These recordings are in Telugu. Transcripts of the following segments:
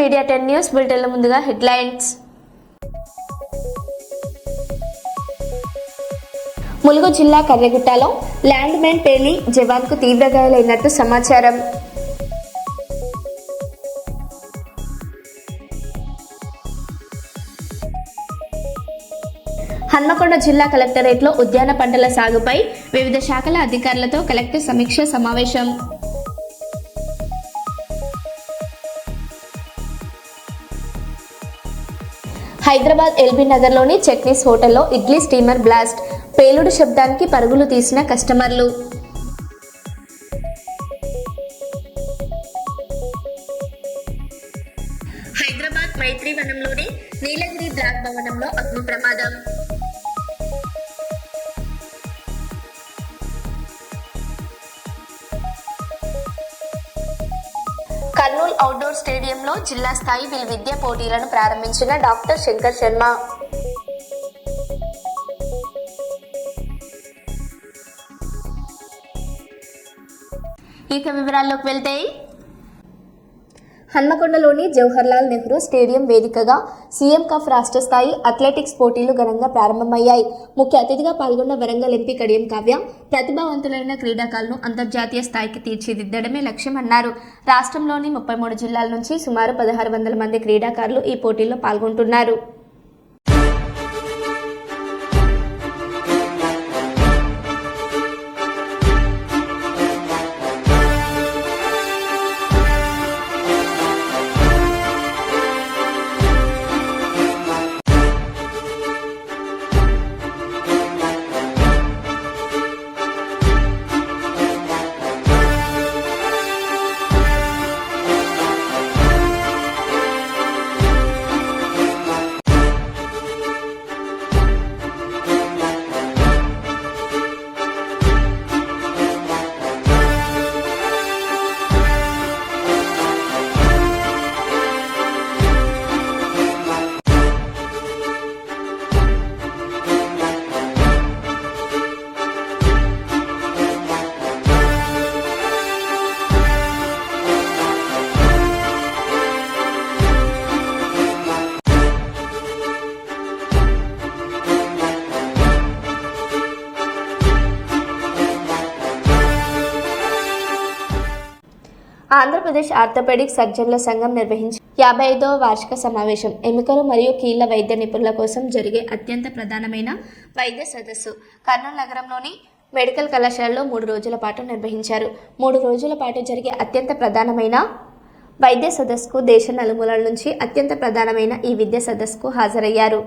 మీడియా 10 న్యూస్ బులెటిన్ల ముందుగా హెడ్లైన్స్. ములుగు జిల్లా కర్రెగుట్టలో ల్యాండ్ మైన్ పేలి జవాన్కు తీవ్ర గాయాలైనట్టు సమాచారం. హన్మకొండ జిల్లా కలెక్టరేట్లో ఉద్యాన పంటల సాగుపై వివిధ శాఖల అధికారులతో కలెక్టర్ సమీక్ష సమావేశం. హైదరాబాద్ ఎల్బీ నగర్లోని చట్నీస్ హోటల్లో ఇడ్లీ స్టీమర్ బ్లాస్ట్, పేలుడు శబ్దానికి పరుగులు తీసిన కస్టమర్లు. హైదరాబాద్ మైత్రివనంలోని నీలగిరి బ్లాక్ భవనంలో అగ్ని ప్రమాదం. కర్నూలు అవుట్డోర్ స్టేడియంలో జిల్లా స్థాయి విద్యా పోటీలను ప్రారంభించిన డాక్టర్ శంకర్ శర్మ. ఇక వివరాల్లోకి వెళ్తే, హన్మకొండలోని జవహర్లాల్ నెహ్రూ స్టేడియం వేదికగా సీఎం కప్ రాష్ట్ర స్థాయి అథ్లెటిక్స్ పోటీలు ఘనంగా ప్రారంభమయ్యాయి. ముఖ్య అతిథిగా పాల్గొన్న వరంగల్ ఎంపీ కడియం కావ్య ప్రతిభావంతులైన క్రీడాకారులను అంతర్జాతీయ స్థాయికి తీర్చిదిద్దడమే లక్ష్యమన్నారు. రాష్ట్రంలోని 33 జిల్లాల నుంచి సుమారు 1600 మంది క్రీడాకారులు ఈ పోటీల్లో పాల్గొంటున్నారు. ఆంధ్రప్రదేశ్ ఆర్థోపెడిక్ సర్జన్ల సంఘం నిర్వహించిన 55వ వార్షిక సమావేశం ఎముకలు మరియు కీళ్ల వైద్య నిపుణుల కోసం జరిగే అత్యంత ప్రధానమైన వైద్య సదస్సు కర్నూలు నగరంలోని మెడికల్ కళాశాలలో 3 రోజుల పాటు నిర్వహించారు. 3 రోజుల పాటు జరిగే అత్యంత ప్రధానమైన వైద్య సదస్సుకు దేశ నలుమూలల నుంచి అత్యంత ప్రధానమైన ఈ విద్య సదస్సుకు హాజరయ్యారు.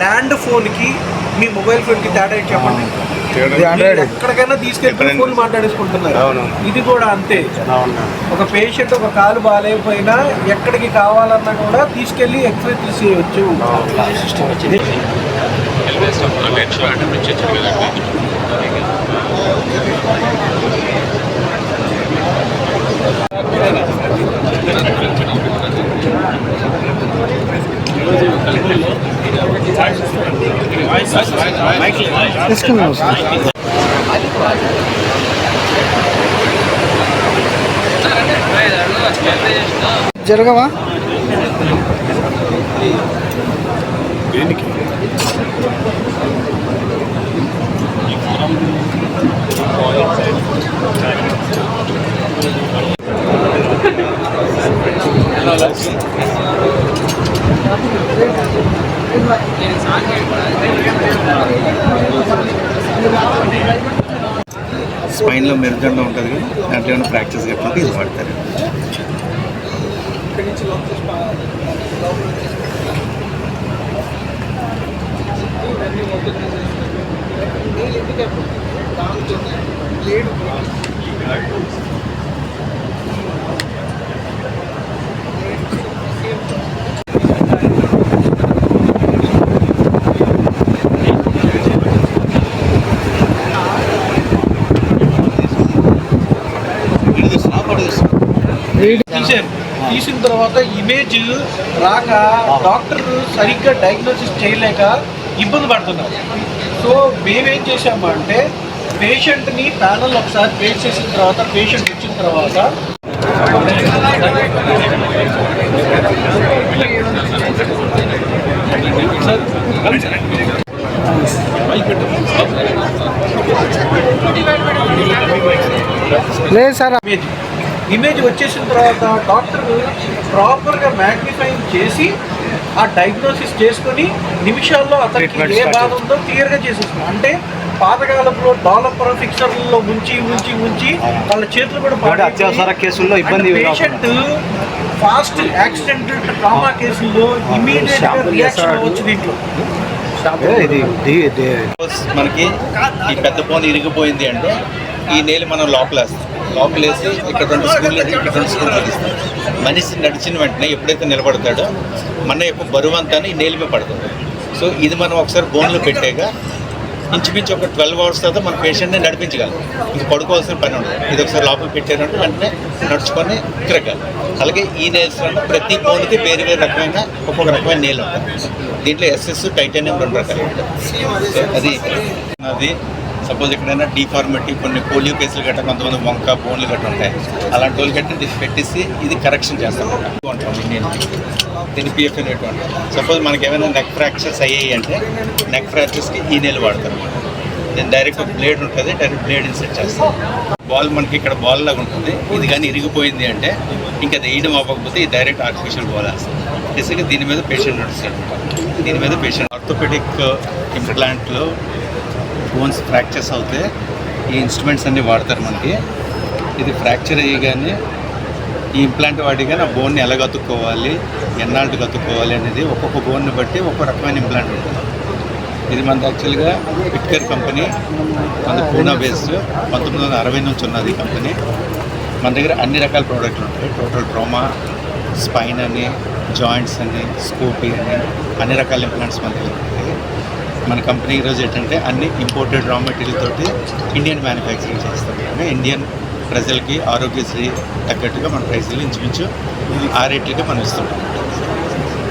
ల్యాండ్ ఫోన్ కి మీ మొబైల్ ఫోన్ కి తేడా చెప్పండి. ఎక్కడికైనా తీసుకెళ్ళి ఫోన్ మాట్లాడేసుకుంటున్నారు. ఇది కూడా అంతే. ఒక పేషెంట్ ఒక కాలు బాగాలేకపోయినా ఎక్కడికి కావాలన్నా కూడా తీసుకెళ్లి ఎక్స్రే తీసేయచ్చు. జరగవా స్పైన్లో మెరుగంగా ఉంటుంది. దాంట్లో ఏమైనా ప్రాక్టీస్ చెప్పండి, ఇది వాడతారు. తీసిన తర్వాత ఇమేజ్ రాక డాక్టర్ సరిగ్గా డయాగ్నోసిస్ చేయలేక ఇబ్బంది పడుతున్నారు. సో మేమేం చేసామంటే పేషెంట్ని ప్యానల్ ఒకసారి పేస్ చేసిన తర్వాత పేషెంట్ వచ్చిన తర్వాత లేదు సార్. ఇమేజ్ వచ్చేసిన తర్వాత డాక్టర్ ప్రాపర్గా మ్యాగ్నిఫైయింగ్ చేసి ఆ డయాగ్నోసిస్ చేసుకొని నిమిషాల్లో అతనికి ఏ బాధ ఉందో క్లియర్గా చేసేస్తున్నాం. అంటే పాతకాలంలో డెవలపర్ ఫిక్సర్లలో ఉంచి వాళ్ళ చేతులు కూడా అత్యవసర కేసుల్లో ఇబ్బంది. పేషెంట్ ఫాస్ట్ యాక్సిడెంటల్ ట్రామా కేసుల్లో ఇమీడియట్గా రియాక్షన్ అవ్వచ్చు. దీంట్లో మనకి ఈ పెద్ద బోన్ ఇరిగిపోయింది అంటే ఈ నేలు మనం లోపలేసి ఇక్కడ 2 స్క్రూలు ఇక్కడ 2 స్క్రూలు ఇస్తాం. మనిషి నడిచిన వెంటనే ఎప్పుడైతే నిలబడతాడో మన యొక్క బరువు అంతా ఈ నేలు మీద పడుతుంది. సో ఇది మనం ఒకసారి బోన్లో పెట్టాక ఇంచుమించు ఒక 12 అవర్స్ తర్వాత మన పేషెంట్ని నడిపించగలం. ఇది పడుకోవాల్సిన పని ఉండదు. ఇది ఒకసారి లోపల పెట్టారంటే వెంటనే నడుచుకొని తిరగాలి. అలాగే ఈ నేల్స్ ప్రతి బోన్కి వేరు రకమైన ఒక్కొక్క రకమైన నేలు ఉంటుంది. దీంట్లో ఎస్ఎస్ టైటానియం 2 రకాలు ఉంటాయి. అది సపోజ్ ఎక్కడైనా డిఫార్మిటీ, కొన్ని పోలియో కేసులు గట్రా కొంతమంది వంక బోన్లు గట్రా ఉంటాయి. అలాంటి వాళ్ళు గట్రా పెట్టేసి ఇది కరెక్షన్ చేస్తాం ఇండియన్. దీన్ని పిఎఫ్ అనేటు అంటాం. సపోజ్ మనకి ఏమైనా నెక్ ఫ్రాక్చర్స్ అయ్యాయి అంటే నెక్ ఫ్రాక్చర్స్కి ఈ నెల వాడతారు. దీని డైరెక్ట్ ఒక బ్లేడ్ ఉంటుంది, డైరెక్ట్ బ్లేడ్ ఇన్సెట్ చేస్తాం. బాల్ మనకి ఇక్కడ బాల్ లాగా ఉంటుంది. ఇది కానీ ఇరిగిపోయింది అంటే ఇంకా అది వేయడం అవ్వకపోతే ఈ డైరెక్ట్ ఆర్టిఫిషియల్ బాల్ వేస్తాం. బేసిక్గా దీని మీద పేషెంట్ నడుస్తాడు. దీని మీద పేషెంట్ ఆర్థోపెడిక్ ఇంప్లాంట్లో బోన్స్ ఫ్రాక్చర్స్ అవుతే ఈ ఇన్స్ట్రుమెంట్స్ అన్నీ వాడతారు. మనకి ఇది ఫ్రాక్చర్ అయ్యగానే ఈ ఇంప్లాంట్ వాడిగానే ఆ బోన్ని ఎలా గతుక్కోవాలి, ఎన్నాళ్ళు గతుక్కోవాలి అనేది ఒక్కొక్క బోన్ని బట్టి ఒక్కొక్క రకమైన ఇంప్లాంట్ ఉంటుంది. ఇది మనది యాక్చువల్గా పిట్కర్ కంపెనీ, మన పూనా బేస్డ్ 1960 నుంచి ఉన్నది ఈ కంపెనీ. మన దగ్గర అన్ని రకాల ప్రోడక్ట్లు ఉంటాయి. టోటల్ ట్రామా, స్పైన్ అని, జాయింట్స్ అని, స్కోపీ అని అన్ని రకాల ఇంప్లాంట్స్ మన దగ్గర ఉంటాయి. మన కంపెనీ ఈరోజు ఏంటంటే అన్ని ఇంపోర్టెడ్ రా మెటీరియల్ తోటి ఇండియన్ మ్యానుఫ్యాక్చరింగ్ చేస్తాం. అంటే ఇండియన్ ప్రజలకి ఆరోగ్యశ్రీ తగ్గట్టుగా మన ప్రైస్లు ఇంచుమించు ఆ రేట్లకి మనం ఇస్తుంటాం.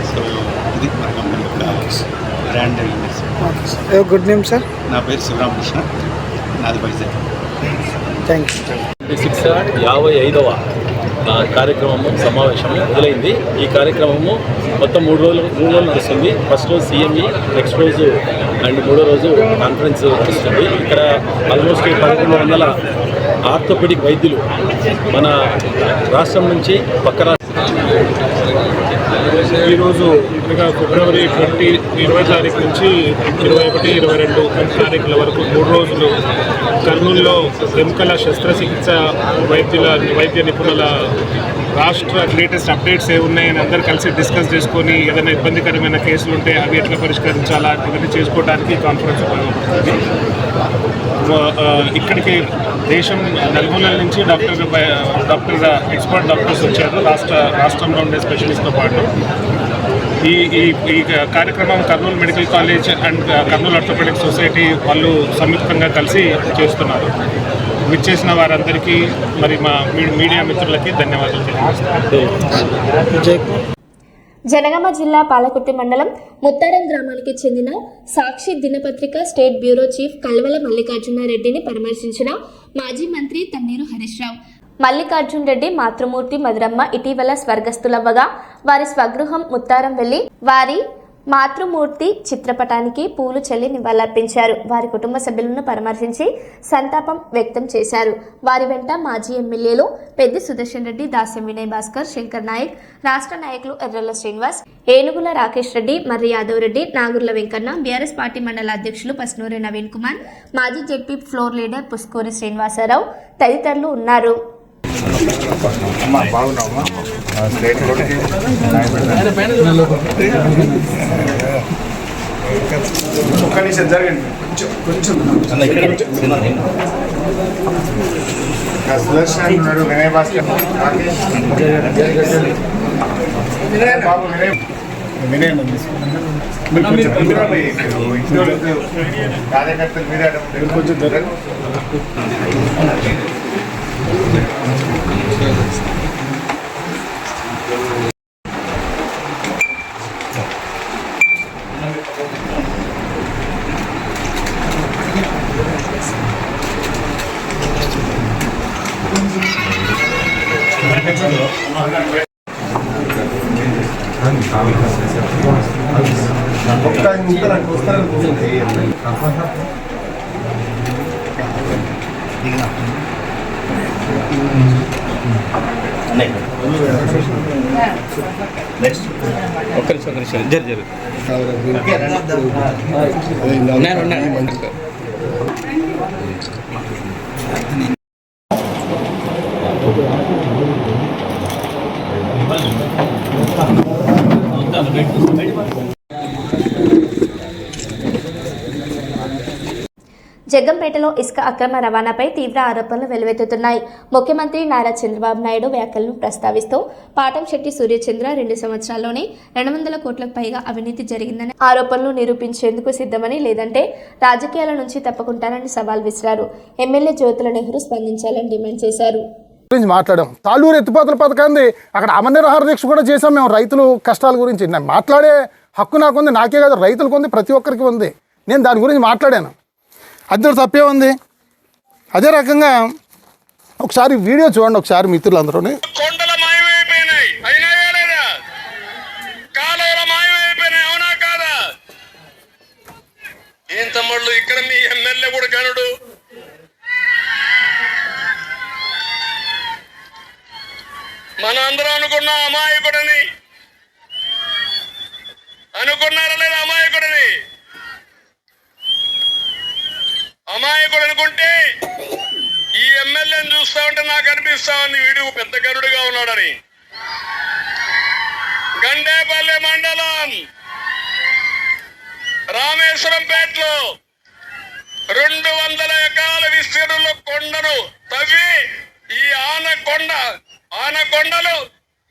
సో ఇది మన కంపెనీ యొక్క brand awareness. Good name sir. నా పేరు శివరామకృష్ణ, నాది వైజాగ్. Thank you. 55వ కార్యక్రమము సమావేశము మొదలైంది. ఈ కార్యక్రమము మొత్తం 3 రోజులు నడుస్తుంది. ఫస్ట్ రోజు సిఎంఈ, నెక్స్ట్ రోజు అండ్ 3వ రోజు కాన్ఫరెన్స్ నడుస్తుంది. ఇక్కడ ఆల్మోస్ట్ 1100 ఆర్థోపెడిక్ వైద్యులు మన రాష్ట్రం నుంచి పక్క ఈరోజు అనగా ఫిబ్రవరి 20 తారీఖు నుంచి 21, 22 తారీఖుల వరకు 3 రోజులు కర్నూలులో ఎముకల శస్త్రచికిత్స వైద్య నిపుణుల రాష్ట్ర లేటెస్ట్ అప్డేట్స్ ఏ ఉన్నాయని అందరూ కలిసి డిస్కస్ చేసుకొని ఏదైనా ఇబ్బందికరమైన కేసులు ఉంటే అవి ఎట్లా పరిష్కరించాలా ఇవన్నీ చేసుకోవడానికి కాన్ఫరెన్స్ ఉపయోగపడుతుంది. ఇక్కడికి దేశం నలుమూలల నుంచి డాక్టర్ ఎక్స్పర్ట్ డాక్టర్స్ వచ్చారు. రాష్ట్రంలో ఉండే స్పెషలిస్ట్తో పాటు ఈ కార్యక్రమం Kurnool medical college and Kurnool orthopaedic society వాళ్ళు సంయుక్తంగా కలిసి చేస్తున్నారు. విచ్చేసిన వారందరికీ మరి మా మీడియా మిత్రులకి ధన్యవాదాలు తెలియజేస్తాను. జనగామ జిల్లా పాలకుర్తి మండలం ముత్తారం గ్రామానికి చెందిన సాక్షి దినపత్రిక స్టేట్ బ్యూరో చీఫ్ కల్వల మల్లికార్జునారెడ్డిని పరామర్శించిన మాజీ మంత్రి తన్నీరు హరీష్ రావు. మల్లికార్జున్ రెడ్డి మాతృమూర్తి మధురమ్మ ఇటీవల స్వర్గస్థులవ్వగా వారి స్వగృహం ముత్తారం వెళ్లి వారి మాతృమూర్తి చిత్రపటానికి పూలు చెల్లి నివాళులర్పించారు. వారి కుటుంబ సభ్యులను పరామర్శించి సంతాపం వ్యక్తం చేశారు. వారి వెంట మాజీ ఎమ్మెల్యేలు పెద్ది సుదర్శన్ రెడ్డి, దాస్యం వినయ్ భాస్కర్, శంకర్ నాయక్, రాష్ట్ర నాయకులు ఎర్రల శ్రీనివాస్, ఏనుగుల రాకేష్ రెడ్డి, మర్రి యాదవ్ రెడ్డి, నాగుర్ల వెంకన్న, బీఆర్ఎస్ పార్టీ మండల అధ్యక్షులు పస్నూరి నవీన్ కుమార్, మాజీ ZP floor leader Puskuri Srinivasa Rao తదితరులు ఉన్నారు. సుదర్శన్ ఉన్నారు, వినయ్ భాస్కర్, బాబు వినయ్ కార్యకర్తలు మీరే కొంచెం నెక్స్ట్ ఒక్క నిమిషం జరు జగ్గంపేటలో ఇసుక అక్రమ రవాణాపై తీవ్ర ఆరోపణలు వెలువెత్తుతున్నాయి. ముఖ్యమంత్రి నారా చంద్రబాబు నాయుడు వ్యాఖ్యలను ప్రస్తావిస్తూ పాటంశెట్టి సూర్యచంద్ర 2 సంవత్సరాల్లోనే 200 కోట్లకు పైగా అవినీతి జరిగిందని ఆరోపణలు నిరూపించేందుకు సిద్ధమని, లేదంటే రాజకీయాల నుంచి తప్పుకుంటారని సవాల్ విసిరారు. ఎమ్మెల్యే జ్యోతుల నెహ్రూ స్పందించాలని డిమాండ్ చేశారు. మాట్లాడాం తాళ్ళూరు ఎత్తిపోతల పథకాన్ని అక్కడ అమరనిరాహార దీక్ష కూడా చేసాం. మేము రైతులు కష్టాల గురించి మాట్లాడే హక్కు నాకుంది, నాకే కాదు రైతులకు ఉంది, ప్రతి ఒక్కరికి ఉంది. నేను దాని గురించి మాట్లాడాను. అందులో తప్పే ఉంది. అదే రకంగా ఒకసారి వీడియో చూడండి ఒకసారి మిత్రులందరూ. కొండలు మాయమైపోయినాయి, అయినాయా లేదా? కాలువలు మాయమైపోయినాయి, అవునా కాదా? ఏం తమ్ముళ్ళు, ఇక్కడ మీ ఎమ్మెల్యే కూడా గనుడు. మన అందరం అనుకున్నా అమాయకుడని. అనుకున్నారా లేదా అమాయకుడని? అమాయకుడు అనుకుంటే ఈ ఎమ్మెల్యేని చూస్తా ఉంటే నాకు అనిపిస్తా ఉంది వీడు పెద్ద గరుడుగా ఉన్నాడని. గండేపల్లి మండలం రామేశ్వరంపేటలో 200 ఎకరాల విస్తీర్ణంలో కొండను తవ్వి ఈ ఆనకొండలు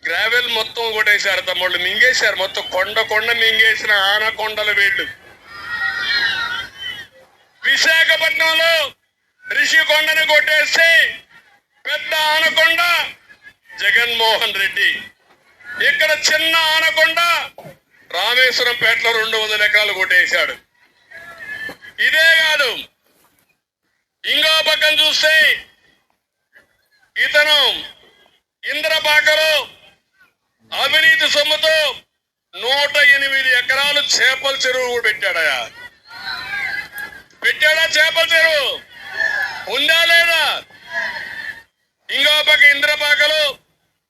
గ్రావెల్ మొత్తం కొట్టేశారు తమ్ముళ్ళు, మింగేశారు మొత్తం. కొండ మింగేసిన ఆనకొండలు వీళ్ళు. విశాఖపట్నంలో రిషికొండను కొట్టేస్తే పెద్ద ఆనకొండ జగన్మోహన్ రెడ్డి. ఇక్కడ చిన్న ఆనకొండ రామేశ్వరంపేటలో 200 ఎకరాలు కొట్టేశాడు. ఇదే కాదు, ఇంకో పక్కన చూస్తే ఇతను ఇంద్రపాకలో అవినీతి సొమ్ముతో 108 ఎకరాలు చేపల చెరువు పెట్టాడయా. పెట్టాడా చేపల చెరువు? ఉందా లేదా? ఇంకో పక్క ఇంద్రపాకలో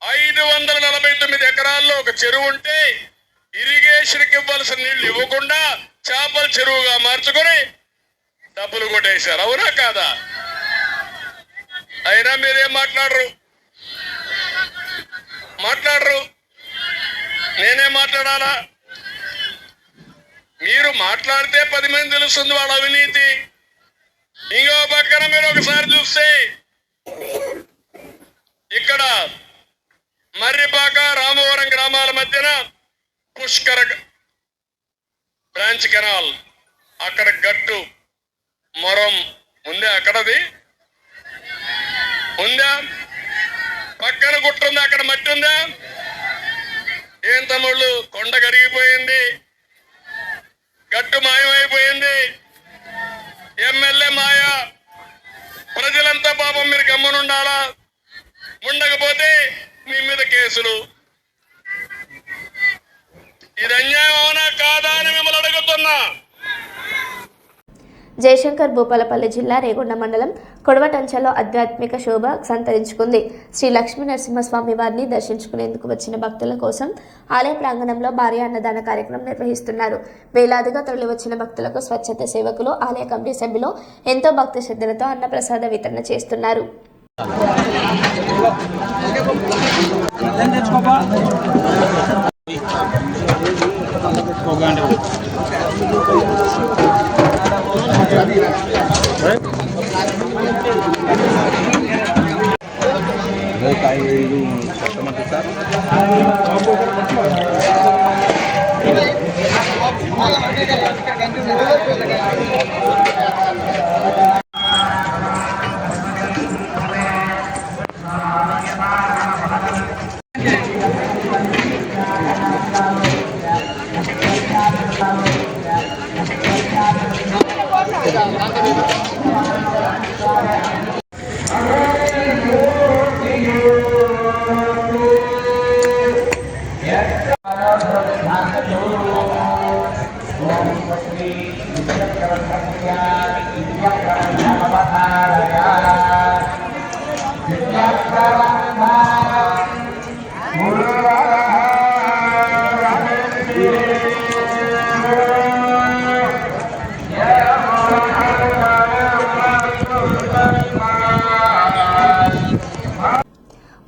549 ఎకరాల్లో ఒక చెరువు ఉంటే ఇరిగేషన్కి ఇవ్వాల్సిన నీళ్లు ఇవ్వకుండా చేపల చెరువుగా మార్చుకొని డబ్బులు కొట్టేశారు, అవునా కాదా? అయినా మీరేం మాట్లాడరు. నేనే మాట్లాడాలా? మీరు మాట్లాడితే 10 మంది తెలుస్తుంది వాళ్ళ అవినీతి. ఇంకో పక్కన మీరు ఒకసారి చూస్తే ఇక్కడ మర్రిపాక రామవరం గ్రామాల మధ్యన పుష్కర బ్రాంచ్ కెనాల్, అక్కడ గట్టు మొరం ఉందే, అక్కడది ఉందా? పక్కన గుట్ట ఉందా? అక్కడ మట్టి ఉందా? ఏం తమ్ముళ్ళు, కొండ కరిగిపోయింది, గట్టు మాయమైపోయింది, ఎమ్మెల్యే మాయ. ప్రజలంతా పాపం మీరు గమ్మనుండాలా? ఉండకపోతే మీ మీద కేసులు. ఇది అన్యాయం అవునా కాదా అని మిమ్మల్ని అడుగుతున్నా. జయశంకర్ భూపాలపల్లి జిల్లా రేగొండ మండలం కొడవటంచలో ఆధ్యాత్మిక శోభ సంతరించుకుంది. శ్రీ లక్ష్మీ నరసింహస్వామి వారిని దర్శించుకునేందుకు వచ్చిన భక్తుల కోసం ఆలయ ప్రాంగణంలో భారీ అన్నదాన కార్యక్రమం నిర్వహిస్తున్నారు. వేలాదిగా తరలివచ్చిన భక్తులకు స్వచ్ఛత సేవకులు, ఆలయ కమిటీ సభ్యులు ఎంతో భక్తి శ్రద్ధలతో అన్నప్రసాద వితరణ చేస్తున్నారు.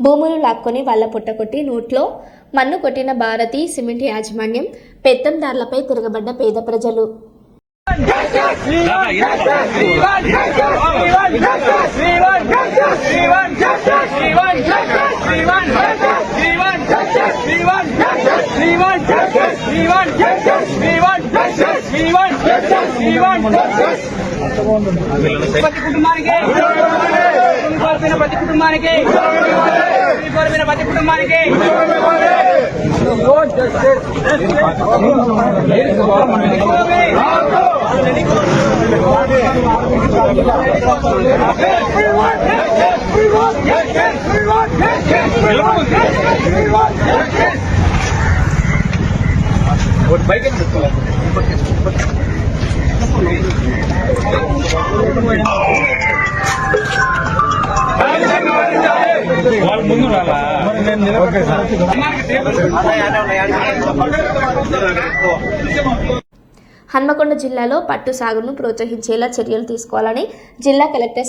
భూములు లాక్కొని వాళ్ళ పుట్టకొట్టి నోట్లో మన్ను కొట్టిన భారతి సిమెంట్ యాజమాన్యం పెత్తందారులపై తిరగబడ్డ పేద ప్రజలు. ప్రతి కుటుంబానికి హన్మకొండ జిల్లాలో పట్టు సాగును ప్రోత్సహించేలా చర్యలు తీసుకోవాలని జిల్లా కలెక్టర్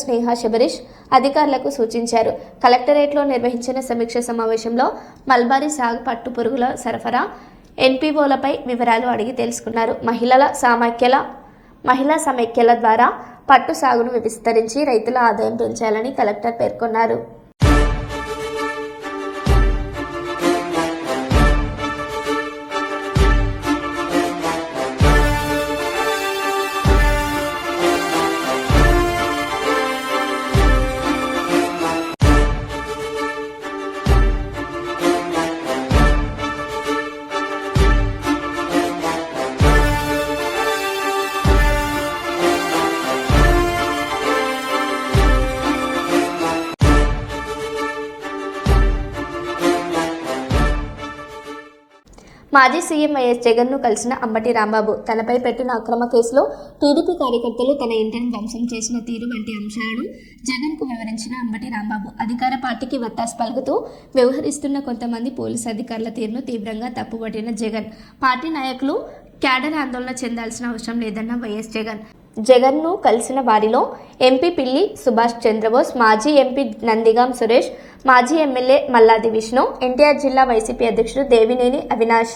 స్నేహ శబరీష్ అధికారులకు సూచించారు. కలెక్టరేట్లో నిర్వహించిన సమీక్ష సమావేశంలో మల్బరీ సాగు, పట్టు పురుగుల సరఫరా, ఎన్పిఓలపై వివరాలు అడిగి తెలుసుకున్నారు. మహిళా సమైక్యల ద్వారా పట్టు సాగును విస్తరించి రైతుల ఆదాయం పెంచాలని కలెక్టర్ పేర్కొన్నారు. మాజీ సీఎం వైఎస్ జగన్ను కలిసిన అంబటి రాంబాబు తనపై పెట్టిన అక్రమ కేసులో టీడీపీ కార్యకర్తలు తన ఇంటిని ధ్వంసం చేసిన తీరు వంటి అంశాలను జగన్కు వివరించిన అంబటి రాంబాబు అధికార పార్టీకి వత్తాసు పలుకుతూ వ్యవహరిస్తున్న కొంతమంది పోలీసు అధికారుల తీరును తీవ్రంగా తప్పుపట్టిన జగన్, పార్టీ నాయకులు క్యాడర్ ఆందోళన చెందాల్సిన అవసరం లేదన్న వైఎస్ జగన్ను కలిసిన వారిలో ఎంపీ పిల్లి సుభాష్ చంద్రబోస్, మాజీ ఎంపీ నందిగాం సురేష్, మాజీ ఎమ్మెల్యే మల్లాది విష్ణు, ఎన్టీఆర్ జిల్లా వైసీపీ అధ్యక్షుడు దేవినేని అవినాష్.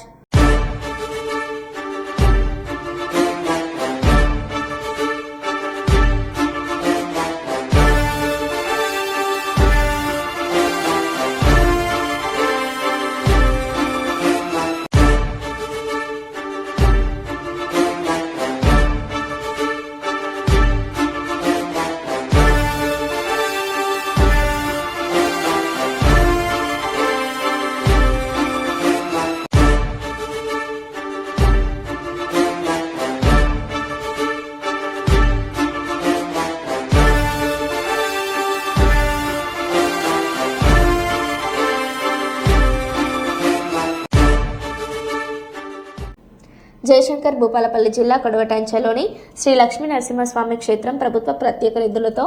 జయశంకర్ భూపాలపల్లి జిల్లా కొడవటంచలోని శ్రీ లక్ష్మీ నరసింహస్వామి క్షేత్రం ప్రభుత్వ ప్రత్యేక నిధులతో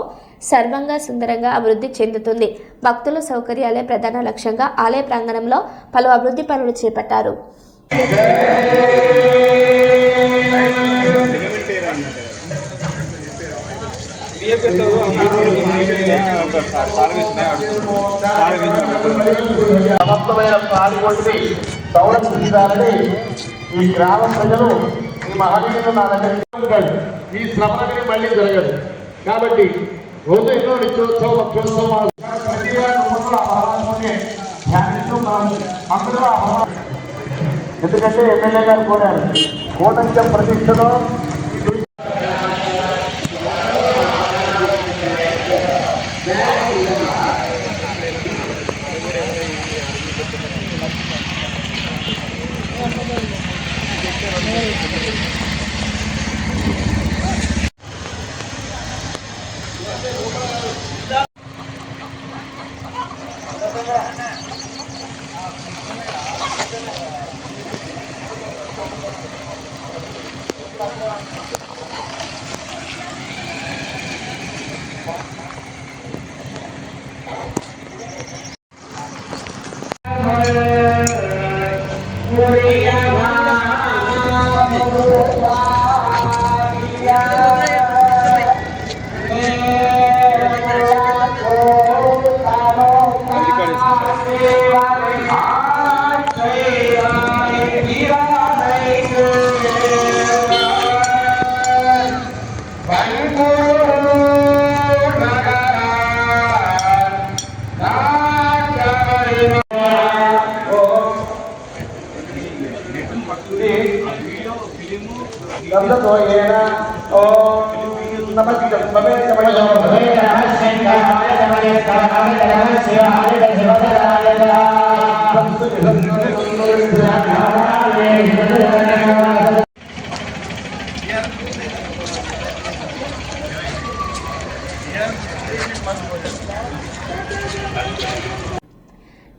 సర్వంగా సుందరంగా అభివృద్ధి చెందుతుంది. భక్తుల సౌకర్యాలే ప్రధాన లక్ష్యంగా ఆలయ ప్రాంగణంలో పలు అభివృద్ధి పనులు చేపట్టారు. ఈ గ్రామ ప్రజలు ఈ మహనీయులు నా దగ్గర ఈ శ్రమలకి మళ్ళీ జరగదు. కాబట్టి రోజు ఎన్నో నిత్యోత్సవం భక్తోత్సవాలు ఎందుకంటే ఎమ్మెల్యే గారు కోరారు కోటంచం ప్రతిష్టలో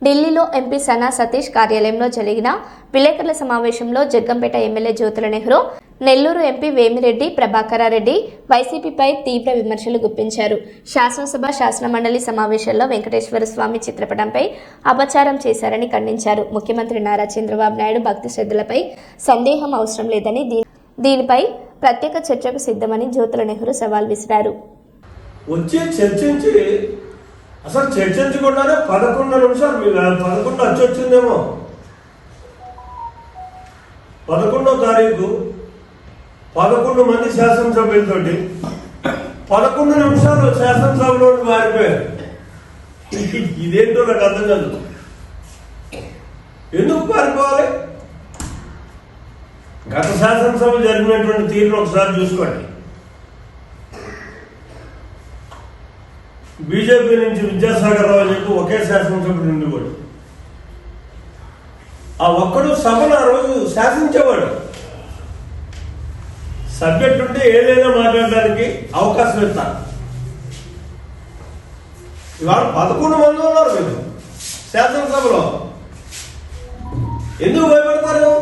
ఢిల్లీలో ఎంపీ సనా సతీష్ కార్యాలయంలో జరిగిన విలేకరుల సమావేశంలో జగ్గంపేట ఎమ్మెల్యే జ్యోతుల నెహ్రూ, నెల్లూరు ఎంపీ వేమిరెడ్డి ప్రభాకరారెడ్డి వైసీపీపై తీవ్ర విమర్శలు గుప్పించారు. శాసనసభ శాసనమండలి సమావేశాల్లో వెంకటేశ్వర స్వామి చిత్రపటంపై అపచారం చేశారని ఖండించారు. ముఖ్యమంత్రి నారా చంద్రబాబు నాయుడు భక్తి శ్రద్ధలపై సందేహం అవసరం లేదని, దీనిపై ప్రత్యేక చర్చకు సిద్ధమని జ్యోతుల నెహ్రూ సవాల్ విసిరారు. వచ్చి చర్చించి అసలు చర్చించకుండానే 11 నిమిషాలు, మీరు 11 వచ్చి వచ్చిందేమో, 11వ తారీఖు 11 మంది శాసనసభ్యులతోటి 11 నిమిషాలు శాసనసభలో మారిపోయారు. ఇదేంటో నాకు అర్థం కాదు. ఎందుకు పారిపోవాలి? గత శాసనసభ జరిగినటువంటి తీరును ఒకసారి చూసుకోండి. బీజేపీ నుంచి విద్యాసాగర్ రావు చెప్పి ఒకే శాసనసభ్యుడు ఉండేవాడు. ఆ ఒక్కడు సభను ఆ రోజు శాసించేవాడు. సబ్జెక్ట్ ఉంటే ఏదైనా మాట్లాడడానికి అవకాశం ఇస్తారు. ఇవాళ 11 మంది ఉన్నారు మీరు శాసనసభలో, ఎందుకు భయపడతారు?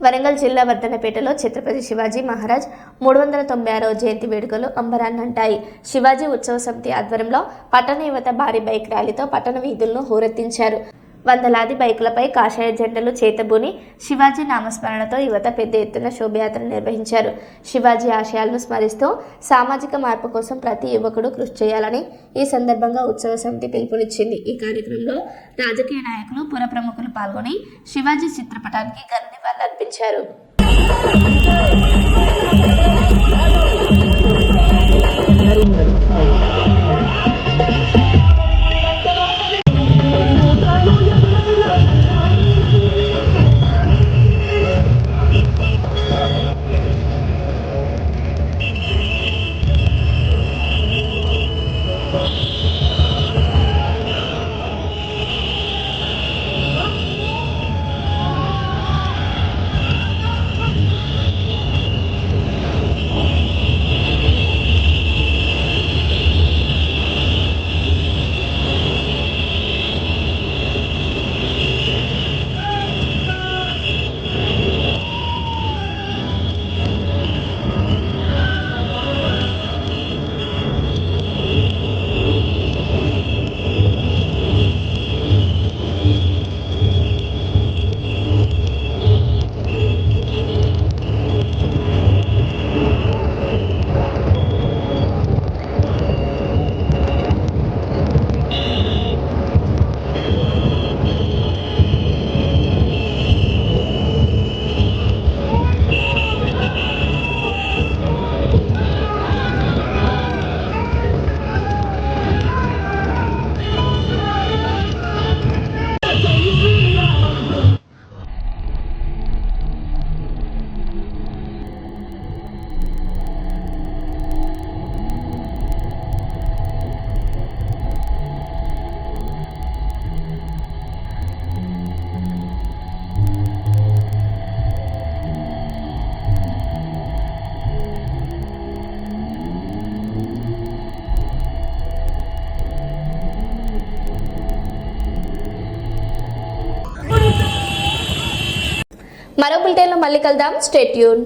వరంగల్ జిల్లా వర్ధనపేటలో ఛత్రపతి శివాజీ మహారాజ్ 396వ జయంతి వేడుకలు అంబరాన్నంటాయి. శివాజీ ఉత్సవ సమితి ఆధ్వర్యంలో పట్టణ యువత భారీ బైక్ ర్యాలీతో పట్టణ వీధులను హోరెత్తించారు. వందలాది బైకులపై కాషాయ జెండలు చేతబూని శివాజీ నామస్మరణతో యువత పెద్ద ఎత్తున శోభయాత్ర నిర్వహించారు. శివాజీ ఆశయాలను స్మరిస్తూ సామాజిక మార్పు కోసం ప్రతి యువకుడు కృషి చేయాలని ఈ సందర్భంగా ఉత్సవ సమితి పిలుపునిచ్చింది. ఈ కార్యక్రమంలో రాజకీయ నాయకులు, పుర ప్రముఖులు పాల్గొని శివాజీ చిత్రపటానికి ఘన నివాళులర్పించారు. మరో బులెటిన్లో మళ్ళీ కలుద్దాం. Stay tune.